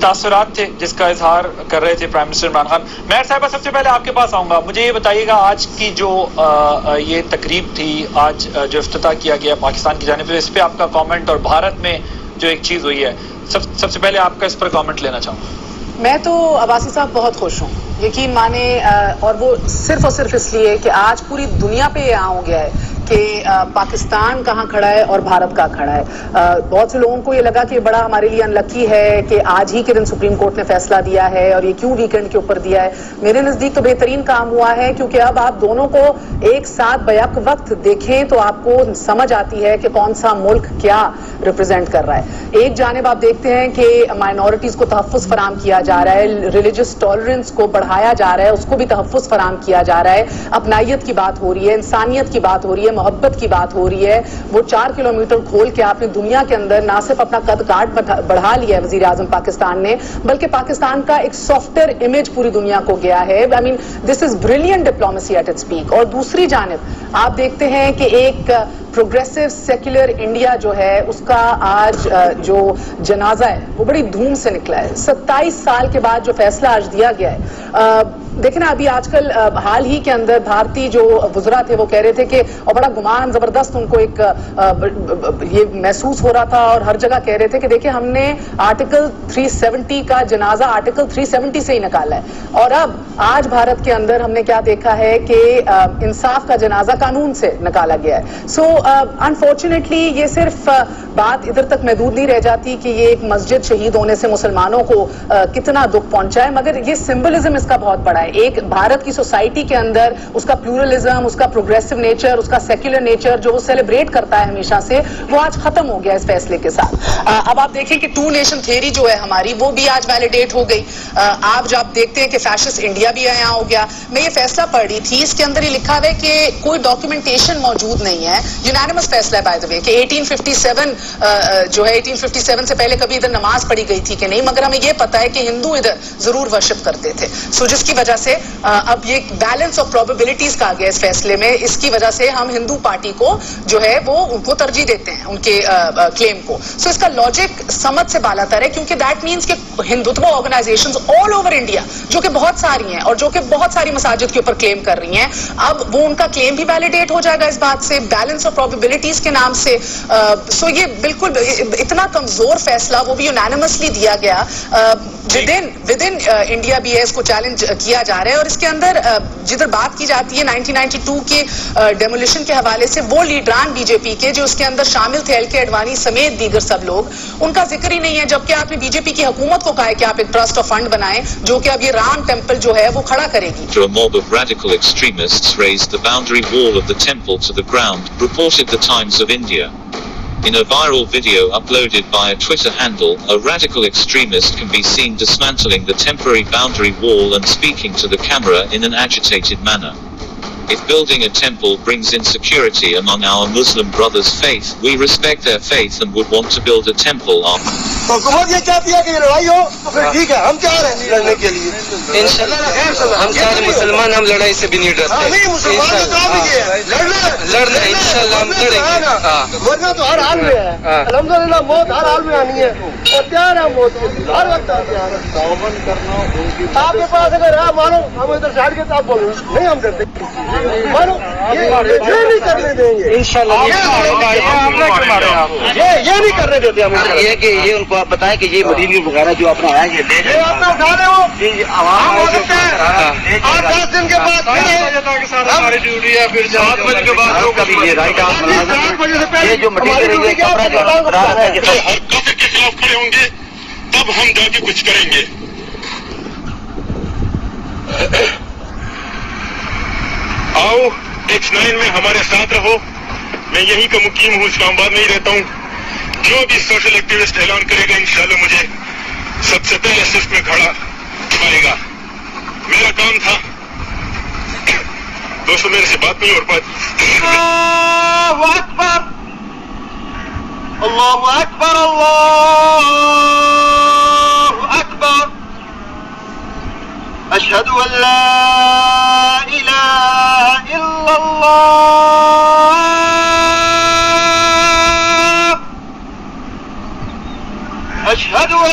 تاثرات تھے جس کا اظہار کر رہے تھے پرائم منسٹر عمران خان. مہر صاحبہ سب سے پہلے آپ کے پاس آؤں گا, مجھے یہ بتائیے گا آج کی جو یہ تقریب تھی, آج جو افتتاح کیا گیا پاکستان کی جانب سے, اس پہ آپ کا کامنٹ, اور بھارت میں جو ایک چیز ہوئی ہے, سب سے پہلے آپ کا اس پر کامنٹ لینا چاہوں گا. میں تو عباسی صاحب بہت خوش ہوں, یقین مانے, اور وہ صرف اور صرف اس لیے کہ آج پوری دنیا پہ یہ ہو گیا ہے کہ پاکستان کہاں کھڑا ہے اور بھارت کہاں کھڑا ہے. بہت سے لوگوں کو یہ لگا کہ بڑا ہمارے لیے انلکی ہے کہ آج ہی کے دن سپریم کورٹ نے فیصلہ دیا ہے اور یہ کیوں ویکینڈ کے اوپر دیا ہے. میرے نزدیک تو بہترین کام ہوا ہے, کیونکہ اب آپ دونوں کو ایک ساتھ بیک وقت دیکھیں تو آپ کو سمجھ آتی ہے کہ کون سا ملک کیا ریپرزینٹ کر رہا ہے. ایک جانب آپ دیکھتے ہیں کہ مائنورٹیز کو تحفظ فراہم کیا جا رہا ہے, ریلیجس ٹالرنس کو بڑھایا جا رہا ہے, اس کو بھی تحفظ فراہم کیا جا رہا ہے, اپنائیت کی بات ہو رہی ہے, انسانیت کی بات ہو رہی ہے, محبت کی بات ہو رہی ہے. وہ 4 کلومیٹر کھول کے آپ نے دنیا کے اندر نہ صرف اپنا قد کاٹ بڑھا لیا ہے وزیر اعظم پاکستان نے, بلکہ پاکستان کا ایک سافٹر امیج پوری دنیا کو گیا ہے. I mean this is brilliant diplomacy at its peak. اور دوسری جانب آپ دیکھتے ہیں کہ ایک پروگریسو سیکولر انڈیا جو ہے اس کا آج جو جنازہ ہے وہ بڑی دھوم سے نکلا ہے. 27 سال کے بعد جو فیصلہ آج دیا گیا ہے, دیکھیں نا, ابھی آج کل حال ہی کے اندر بھارتی جو وزراء تھے وہ کہہ رہے تھے کہ, اور بڑا گمان زبردست ان کو ایک یہ محسوس ہو رہا تھا اور ہر جگہ کہہ رہے تھے کہ دیکھیں ہم نے آرٹیکل 370 کا جنازہ آرٹیکل 370 سے ہی نکالا ہے, اور اب آج بھارت کے اندر ہم نے کیا دیکھا ہے کہ انصاف کا جنازہ قانون سے نکالا گیا ہے. سو انفارچونیٹلی یہ صرف بات ادھر تک محدود نہیں رہ جاتی کہ یہ ایک مسجد شہید ہونے سے مسلمانوں کو کتنا دکھ پہنچا ہے, مگر یہ سمبلزم اس کا بہت بڑا ہے. ایک بھارت کی سوسائٹی کے اندر اس کا پلورلزم, اس کا پروگریسو نیچر, اس کا سیکولر نیچر جو وہ سیلیبریٹ کرتا ہے ہمیشہ سے, وہ آج ختم ہو گیا اس فیصلے کے ساتھ. اب آپ دیکھیں کہ 2 نیشن تھیوری جو ہے ہماری وہ بھی آج ویلیڈیٹ ہو گئی. آپ جب دیکھتے ہیں کہ فیشسٹ انڈیا بھی یہاں ہو گیا. میں یہ فیصلہ پڑھ رہی تھی, اس کے اندر یہ لکھا ہوا ہے کہ کوئی ڈاکیومنٹیشن موجود نہیں ہے, یونانیمس فیصلہ ہے بائی دا وے, کہ 1857 جو ہے 1857 سے پہلے کبھی ادھر نماز پڑھی گئی تھی کہ نہیں, مگر ہمیں یہ پتا ہے کہ ہندو ادھر ضرور ورشپ کرتے تھے. سو جس کی وجہ سے اب یہ بیلنس آف پروبیبلٹیز کا گیا اس فیصلے میں, اس کی وجہ سے ہم ہندو پارٹی کو جو ہے وہ ان کو ترجیح دیتے ہیں ان کے کلیم کو. سو اس کا لاجک سمجھ سے بالا تر ہے, کیونکہ دیٹ مینس کہ Hindutva organisations all over India جو کہ بہت ساری ہیں اور جو کہ بہت ساری مساجد کے اوپر کلیم کر رہی ہیں, اب وہ ان کا کلیم بھی ویلیڈیٹ ہو جائے گا اس بات سے, بیلنس آف پروبیبلٹیز کے نام سے. سو یہ بالکل اتنا کمزور فیصلہ وہ بھی یونانیمسلی دیا گیا ود ان انڈیا بھی ہے, اس کو چیلنج کیا جا رہا ہے. اور اس کے اندر جدھر بات کی جاتی ہے 1992 کے ڈیمولیشن کے حوالے سے, وہ لیڈران بی جے پی کے جو اس کے اندر شامل تھے, ایل کے اڈوانی سمیت دیگر سب لوگ, ان کا ذکر ہی نہیں ہے. جبکہ آپ نے بی جے پی کی حکومت کو کہا ہے کہ آپ ایک ٹرسٹ آف فنڈ بنائیں جو کہ اب یہ رام ٹیمپل جو ہے وہ کھڑا کرے گی. A mob of radical extremists raised the boundary wall of the temple to the ground, reported the Times of India. In a viral video uploaded by a Twitter handle, a radical extremist can be seen dismantling the temporary boundary wall and speaking to the camera in an agitated manner. If building a temple brings insecurity among our Muslim brothers' faith, we respect their faith and would want to build a temple on. تو حکومت یہ چاہتی ہے کہ یہ لڑائی ہو تو پھر ٹھیک ہے, ہم تیار ہیں لڑنے کے لیے. انشاءاللہ ہم سارے مسلمان ہم لڑائی سے بھی نہیں ڈرتے. نہیں, مسلمان تو کام ہی ہے لڑنا, انشاءاللہ ہم لڑیں گے. مرنا تو ہر حال میں ہے, الحمدللہ موت ہر حال میں آنی ہے, اور تیار ہے موت کے لیے ہر وقت تیار ہے. آپ کے پاس اگر ہے مانو ہم ادھر سائڈ کے آپ بولو نہیں, ہم ڈرتے مانو یہ نہیں کرنے دیں گے انشاءاللہ. یہ نہیں کرنے دیتے ہم. یہ کہ یہ ان کو آپ بتائیں کہ یہ مٹیریل وغیرہ جو اپنا آیا یہ اپنا اٹھا رہے ہو, عوام ہو سکتا ہے 8-10 دن کے بعد ہماری ڈیوٹی ہے, پھر 7 بجے کے بعد کبھی یہ رائٹ آپ یہ جو مٹیریل ہے کپڑا جو ہے کافر کے خلاف کھڑے ہوں گے تب ہم جا کے کچھ کریں گے. آؤ X9 میں ہمارے ساتھ رہو. میں یہیں کا مقیم ہوں, اسلام آباد میں ہی رہتا ہوں. جو بھی سوشل ایکٹیوسٹ اعلان کرے گا انشاءاللہ مجھے سب سے پہلے صف میں کھڑا پائے گا. میرا کام تھا دوستوں, میرے سے بات نہیں ہو پاتی. اللہ اکبر, اللہ اکبر, اللہ اکبر, اشہد ان لا الہ الا اللہ, اشہد ان